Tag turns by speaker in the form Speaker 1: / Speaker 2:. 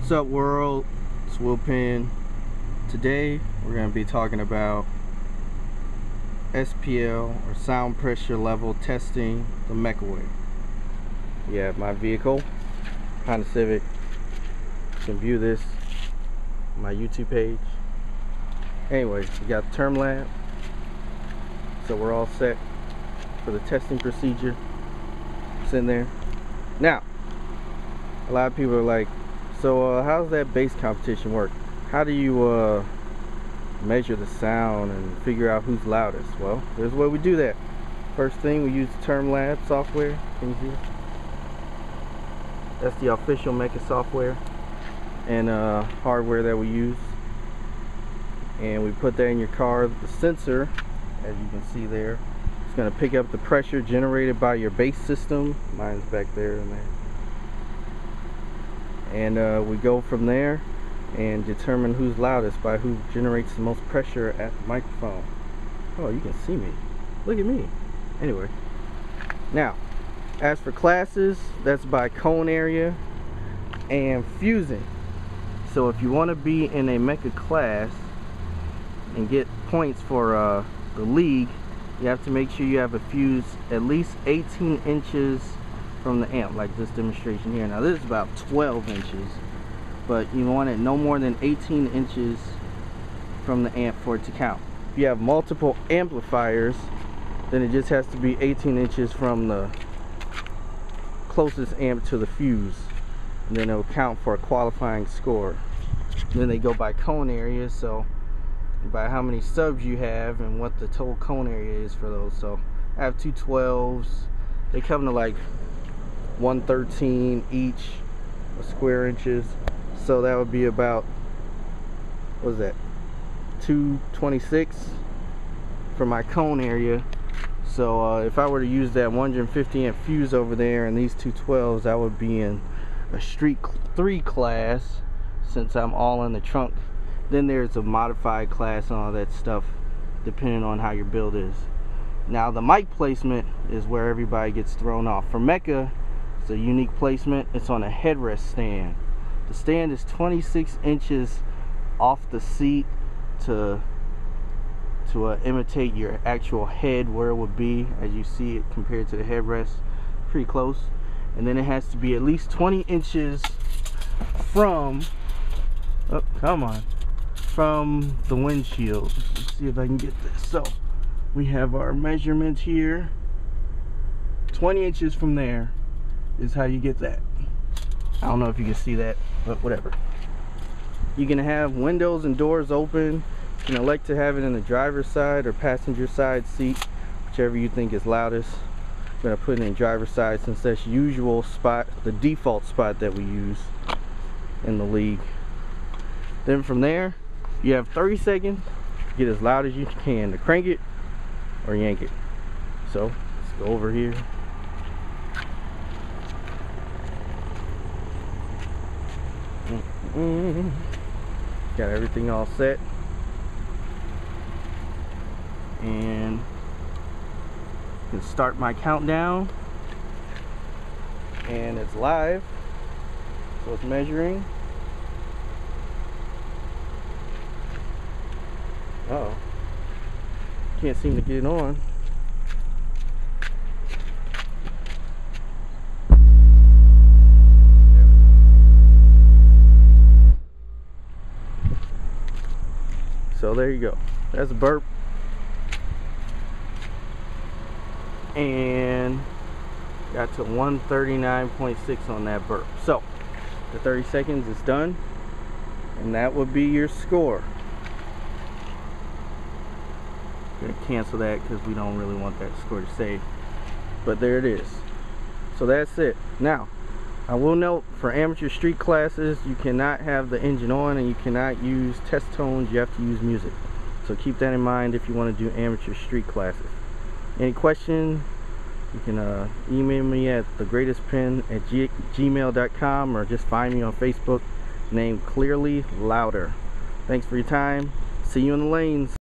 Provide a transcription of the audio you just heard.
Speaker 1: What's up, world? It's Will Penn. Today we're going to be talking about SPL, or sound pressure level testing, the MECA way. You have my vehicle, Honda Civic. You can view this on my YouTube page. Anyways, we got the term lab, so we're all set for the testing procedure. It's in there. Now, a lot of people are like, so how does that bass competition work? How do you measure the sound and figure out who's loudest? Well, here's where we do that. First thing, we use the term lab software. Can you see? That's the official MECA software and hardware that we use. And we put that in your car. The sensor, as you can see there, it's going to pick up the pressure generated by your bass system. Mine's back there and there. And we go from there and determine who's loudest by who generates the most pressure at the microphone. Oh, you can see me. Look at me. Anyway, now, as for classes, that's by cone area and fusing. So if you want to be in a MECA class and get points for the league, you have to make sure you have a fuse at least 18 inches from the amp, like this demonstration here. Now this is about 12 inches, but you want it no more than 18 inches from the amp for it to count. If you have multiple amplifiers, then it just has to be 18 inches from the closest amp to the fuse, and then it'll count for a qualifying score. And then they go by cone area, so by how many subs you have and what the total cone area is for those. So I have two 12s. They come to like 113 each, square inches. So that would be about, what is that, 226 for my cone area. So if I were to use that 150 amp fuse over there and these two 12s, I would be in a Street 3 class, since I'm all in the trunk. Then there's a modified class and all that stuff, depending on how your build is. Now the mic placement is where everybody gets thrown off. For MECA, it's a unique placement. It's on a headrest stand. The stand is 26 inches off the seat to imitate your actual head, where it would be as you see it compared to the headrest. Pretty close. And then it has to be at least 20 inches from, oh, come on, from the windshield. Let's see if I can get this. So we have our measurement here. 20 inches from there is how you get that. I don't know if you can see that, but whatever. You can have windows and doors open. You can elect to have it in the driver's side or passenger side seat, whichever you think is loudest. I'm gonna put it in driver's side since that's usual spot, the default spot that we use in the league. Then from there, you have 30 seconds to get as loud as you can to crank it or yank it. So let's go over here. Got everything all set, and I can start my countdown, and it's live, so it's measuring. Uh-oh, can't seem to get it on. So there you go. That's a burp. And got to 139.6 on that burp. So the 30 seconds is done, and that would be your score. I'm gonna cancel that because we don't really want that score to save. But there it is. So that's it. Now, I will note, for amateur street classes, you cannot have the engine on and you cannot use test tones. You have to use music. So keep that in mind if you want to do amateur street classes. Any questions, you can email me at thegreatestpenn@gmail.com, or just find me on Facebook, named Clearly Louder. Thanks for your time. See you in the lanes.